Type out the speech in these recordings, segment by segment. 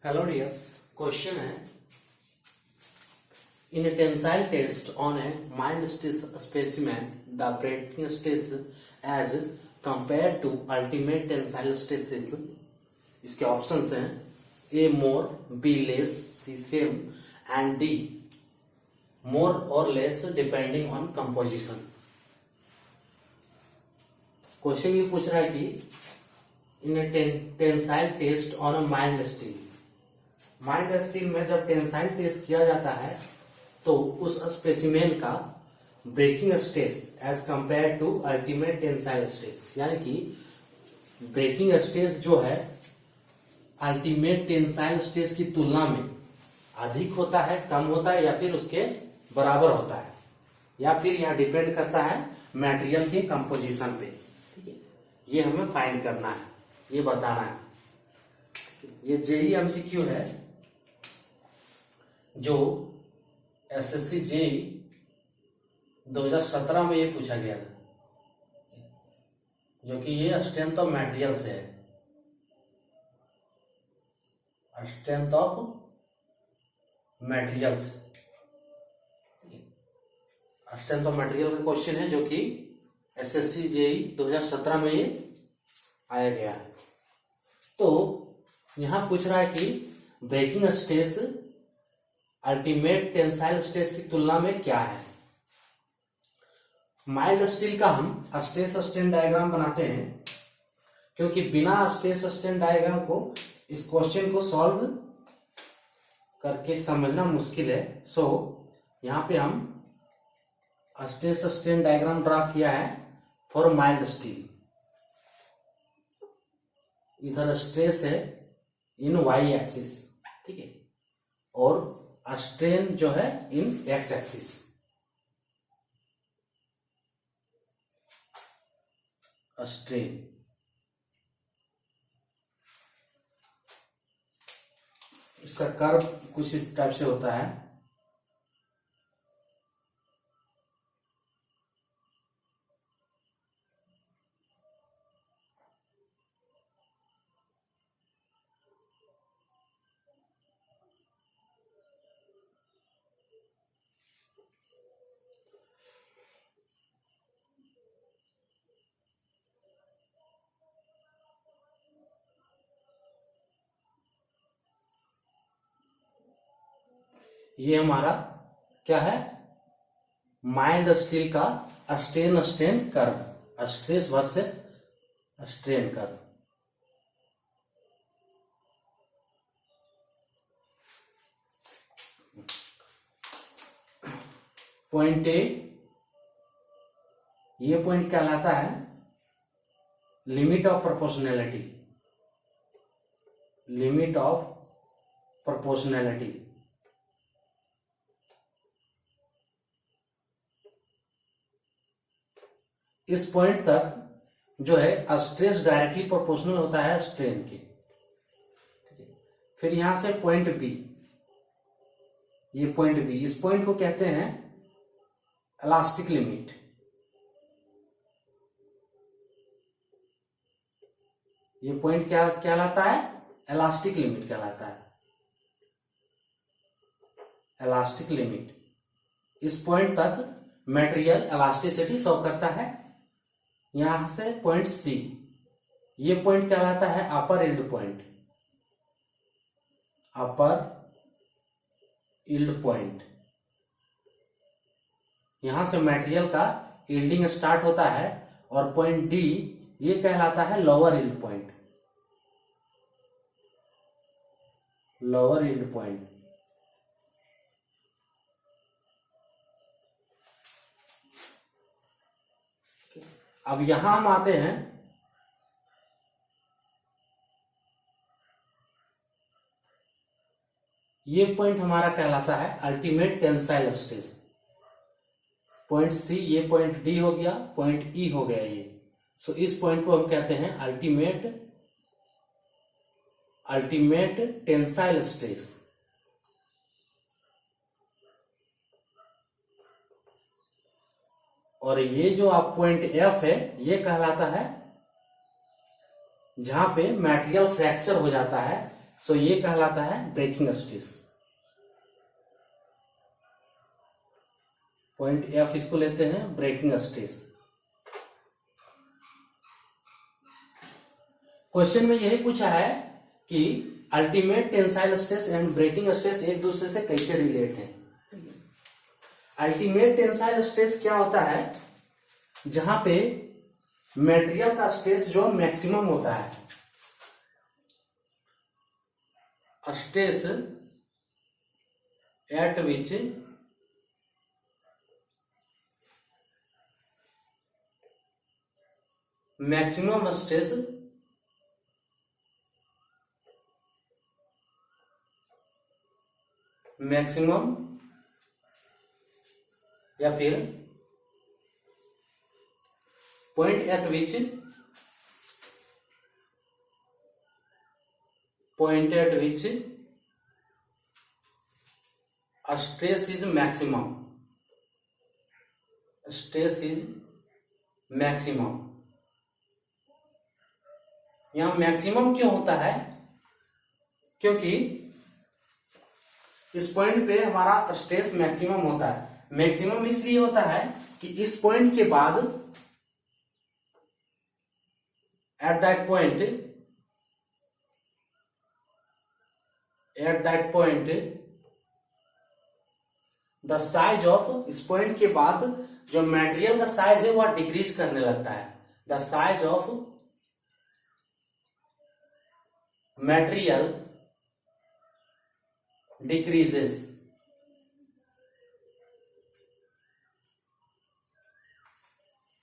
Hello dears, question है इन a tensile test on a mild stress specimen the breaking stress as compared to ultimate tensile stresses. इसके options हैं A more, B less, C same and D more or less depending on composition. Question ये पूछ रहा है कि इन a tensile test on a mild steel, mild steel में जब tensile test किया जाता है तो उस स्पेसिमेन का breaking stress as compare to ultimate tensile stress, यानी कि ब्रेकिंग स्ट्रेस जो है अल्टीमेट टेंसाइल स्ट्रेस की तुलना में अधिक होता है, कम होता है या फिर उसके बराबर होता है, या फिर यह डिपेंड करता है मटेरियल के कंपोजिशन पे। ठीक है, ये हमें फाइंड करना है, ये बताना है। ये जेई एमसीक्यू है जो एसएससी जेई 2017 में ये पूछा गया था, जो कि ये स्ट्रेंथ ऑफ मटेरियल से है। Strength of materials, strength of material का क्वेश्चन है जो कि एसएससी जेई 2017 में ये आया गया है। तो यहां पूछ रहा है कि breaking stress ultimate tensile stress की तुलना में क्या है। माइल्ड स्टील का हम स्ट्रेस स्ट्रेन डायग्राम बनाते हैं, क्योंकि बिना स्ट्रेस स्ट्रेन डायग्राम को इस क्वेश्चन को सॉल्व करके समझना मुश्किल है। सो यहां पे हम स्ट्रेस स्ट्रेन डायग्राम ड्रा किया है फॉर माइल्ड स्टील। इधर स्ट्रेस है इन वाई एक्सिस, ठीक है, और स्ट्रेन जो है इन एक्स एक्सिस। स्ट्रेन इसका कर्व कुछ इस टाइप से होता है। ये हमारा क्या है, माइल्ड स्टील का strain strain curve, stress versus strain curve. Point A, ये पॉइंट कहलाता है limit of proportionality, limit of proportionality. इस पॉइंट तक जो है स्ट्रेस डायरेक्टली प्रोपोर्शनल होता है स्ट्रेन के। फिर यहां से पॉइंट बी, ये पॉइंट बी, इस पॉइंट को कहते हैं इलास्टिक लिमिट। ये पॉइंट क्या कहलाता है, इलास्टिक लिमिट कहलाता है, इलास्टिक लिमिट। इस पॉइंट तक मटेरियल इलास्टिसिटी शो करता है। यहां से पॉइंट सी, ये पॉइंट कहलाता है अपर यील्ड पॉइंट, अपर यील्ड पॉइंट। यहां से मटेरियल का यील्डिंग स्टार्ट होता है। और पॉइंट डी, ये कहलाता है lower yield point, lower yield point. अब यहां हम आते हैं, ये पॉइंट हमारा कहलाता है ultimate tensile stress. Point C, ये पॉइंट डी हो गया, पॉइंट ई हो गया ये। सो इस पॉइंट को हम कहते हैं अल्टीमेट टेंसाइल स्ट्रेस। और ये जो आप पॉइंट एफ है, ये कहलाता है जहां पे मटेरियल फ्रैक्चर हो जाता है सो ये कहलाता है ब्रेकिंग स्ट्रेस। पॉइंट एफ इसको लेते हैं ब्रेकिंग स्ट्रेस। क्वेश्चन में यही पूछा है कि ultimate tensile stress and breaking stress एक दूसरे से कैसे रिलेट है। अल्टीमेट टेंसाइल स्ट्रेस क्या होता है, जहां पे मटेरियल का स्ट्रेस जो मैक्सिमम होता है, स्ट्रेस एट विच मैक्सिमम स्ट्रेस मैक्सिमम या फिर point eight which stress is maximum. यहां मैक्सिमम क्यों होता है, क्योंकि इस पॉइंट पे हमारा स्ट्रेस मैक्सिमम होता है। मैक्सिमम इसलिए होता है कि इस पॉइंट के बाद at that point the size of, इस पॉइंट के बाद जो मटेरियल का साइज है वह डिक्रीज करने लगता है। The size of material decreases.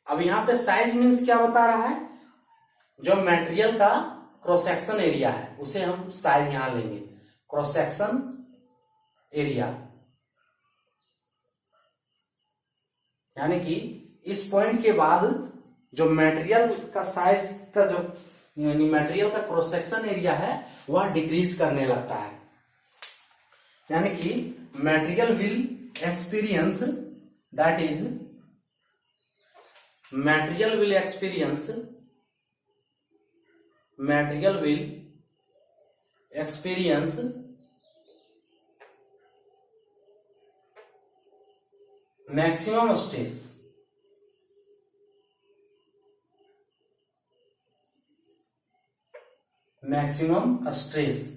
अब यहां पे साइज मीन्स क्या बता रहा है, जो मटेरियल का क्रॉस सेक्शन एरिया है उसे हम साइज यहां लेंगे, क्रॉस सेक्शन एरिया। यानी कि इस पॉइंट के बाद जो मटेरियल का साइज का जो यानी मटेरियल का क्रॉस सेक्शन एरिया है वह डिक्रीज करने लगता है। यानी कि material will experience, that is material will experience maximum stress. Maximum stress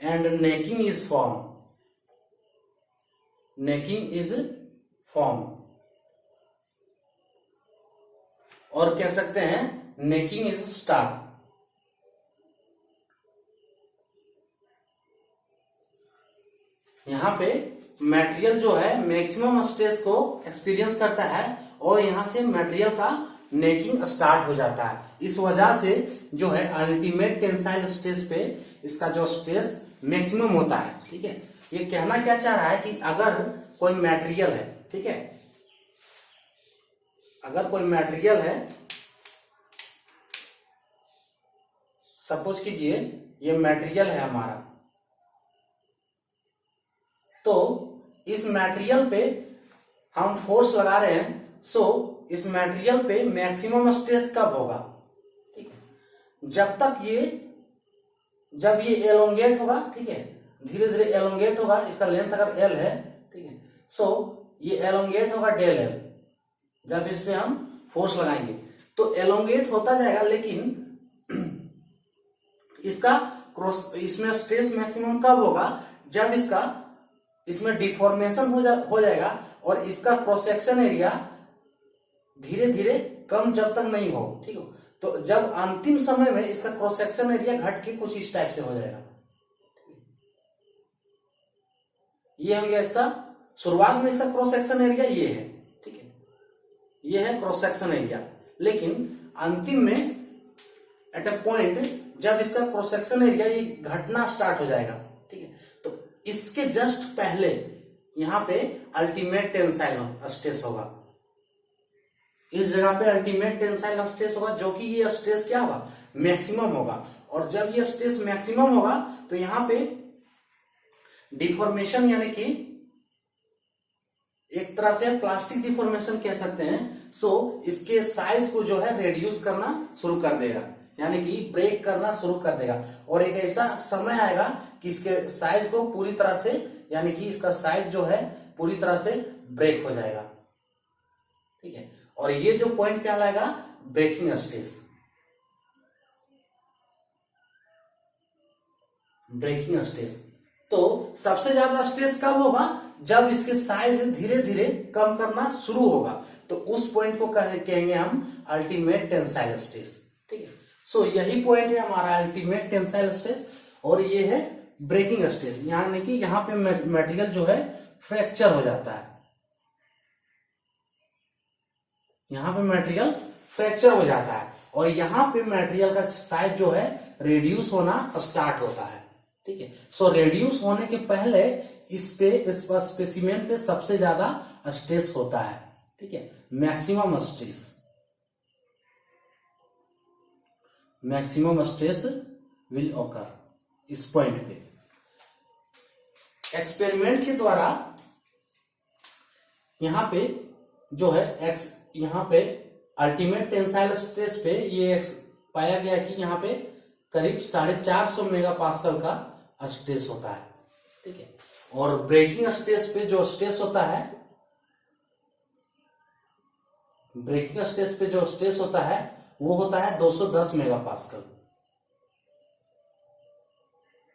and necking is formed, और कह सकते हैं नेकिंग इज स्टार्ट। यहां पे मटेरियल जो है मैक्सिमम स्ट्रेस को एक्सपीरियंस करता है और यहां से मटेरियल का नेकिंग स्टार्ट हो जाता है। इस वजह से जो है अल्टीमेट टेंसाइल स्ट्रेस पे इसका जो स्ट्रेस मैक्सिमम होता है। ठीक है, ये कहना क्या चाह रहा है कि अगर कोई मटेरियल है, ठीक है, अगर कोई मटेरियल है, सपोज कीजिए ये मटेरियल है हमारा, तो इस मटेरियल पे हम फोर्स लगा रहे हैं, सो इस मटेरियल पे मैक्सिमम स्ट्रेस कब होगा, ठीक है, जब ये एलोंगेट होगा, ठीक है, धीरे धीरे एलोंगेट होगा, इसका लेंथ अगर एल है, ठीक है, सो ये एलोंगेट होगा डेल एल। जब इस पे हम फोर्स लगाएंगे तो एलोंगेट होता जाएगा, लेकिन इसका क्रॉस, इसमें स्ट्रेस मैक्सिमम कब होगा, जब इसमें डिफॉर्मेशन हो जाएगा और इसका क्रॉस सेक्शन एरिया धीरे धीरे कम जब तक नहीं हो, ठीक है, तो जब अंतिम समय में इसका क्रॉस सेक्शन एरिया घट के कुछ इस टाइप से हो जाएगा। ये हो गया इसका, शुरुआत में इसका क्रॉस सेक्शन एरिया ये है, ठीक है, ये है क्रॉस सेक्शन एरिया, लेकिन अंतिम में एट अ पॉइंट जब इसका क्रॉस सेक्शन एरिया ये घटना स्टार्ट हो जाएगा, ठीक है, तो इसके जस्ट पहले यहां पे अल्टीमेट टेंसाइल स्ट्रेस होगा। इस जगह पे अल्टीमेट टेंसाइल स्ट्रेस होगा, जो कि ये स्ट्रेस क्या होगा, मैक्सिमम होगा। और जब ये स्ट्रेस मैक्सिमम होगा तो यहां पे डिफॉर्मेशन यानी कि एक तरह से प्लास्टिक डिफॉर्मेशन कह सकते हैं। सो इसके साइज को जो है रेड्यूस करना शुरू कर देगा, यानी कि ब्रेक करना शुरू कर देगा, और एक ऐसा समय आएगा कि इसके साइज को पूरी तरह से, यानी कि इसका साइज जो है पूरी तरह से ब्रेक हो जाएगा। ठीक है, और ये जो पॉइंट कहलाएगा ब्रेकिंग स्टेज। Breaking stage. तो सबसे ज्यादा स्ट्रेस कब होगा, जब इसके साइज धीरे धीरे कम करना शुरू होगा, तो उस पॉइंट को कहेंगे हम अल्टीमेट टेंसाइल स्ट्रेस। ठीक है, सो यही पॉइंट है हमारा अल्टीमेट टेंसाइल स्ट्रेस, और ये है ब्रेकिंग स्ट्रेस, यानी कि यहाँ पे मटेरियल जो है फ्रैक्चर हो जाता है, यहाँ पे मटेरियल फ्रैक्चर हो जाता है, और यहाँ पे मटेरियल का साइज जो है रिड्यूस होना स्टार्ट होता है। ठीक है, सो रिड्यूस होने के पहले इस स्पेसिमेन पे सबसे ज्यादा स्ट्रेस होता है। ठीक है, maximum stress, maximum stress will occur इस पॉइंट पे। एक्सपेरिमेंट के द्वारा यहाँ पे जो है यहाँ पे अल्टीमेट टेंसाइल स्ट्रेस पे ये पाया गया कि यहाँ पे करीब 450 मेगापास्कल का स्ट्रेस होता है। ठीक है, और ब्रेकिंग स्ट्रेस पे जो स्ट्रेस होता है, ब्रेकिंग स्ट्रेस पे जो स्ट्रेस होता है वो होता है 210 मेगापास्कल,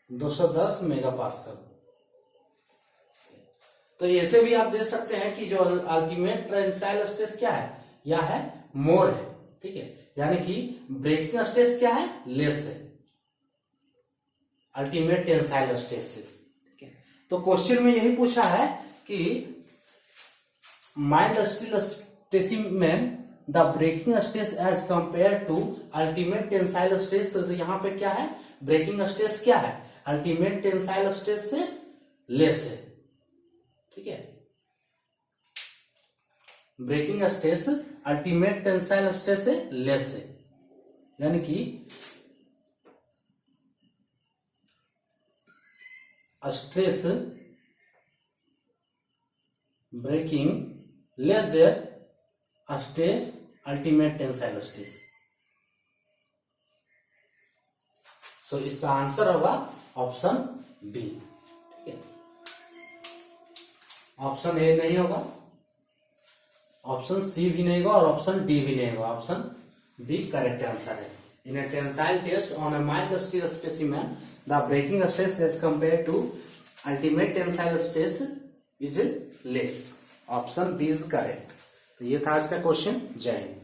210 मेगापास्कल। तो ऐसे भी आप देख सकते हैं कि जो अल्टीमेट टेंसाइल स्ट्रेस क्या है, यह है मोर है। ठीक है, यानी कि ब्रेकिंग स्ट्रेस क्या है, लेस है अल्टीमेट टेंसाइल स्ट्रेस से। ठीक है, तो क्वेश्चन में यही पूछा है कि mild steel specimen the breaking stress as compare to ultimate tensile stress. तो यहाँ पे क्या है, ब्रेकिंग स्ट्रेस क्या है, अल्टीमेट टेंसाइल स्ट्रेस से लेस है। ठीक है, breaking stress ultimate tensile stress से लेस है, यानी कि stress breaking less there stress ultimate tensile stress. So इसका आंसर होगा ऑप्शन बी। ठीक है, ऑप्शन ए नहीं होगा, ऑप्शन सी भी नहीं होगा, और ऑप्शन डी भी नहीं होगा, ऑप्शन बी करेक्ट आंसर है। In a tensile test on a mild steel specimen, the breaking stress as compared to ultimate tensile stress is less. Option B is correct. तो ये था आज का क्वेश्चन। जय हिंद।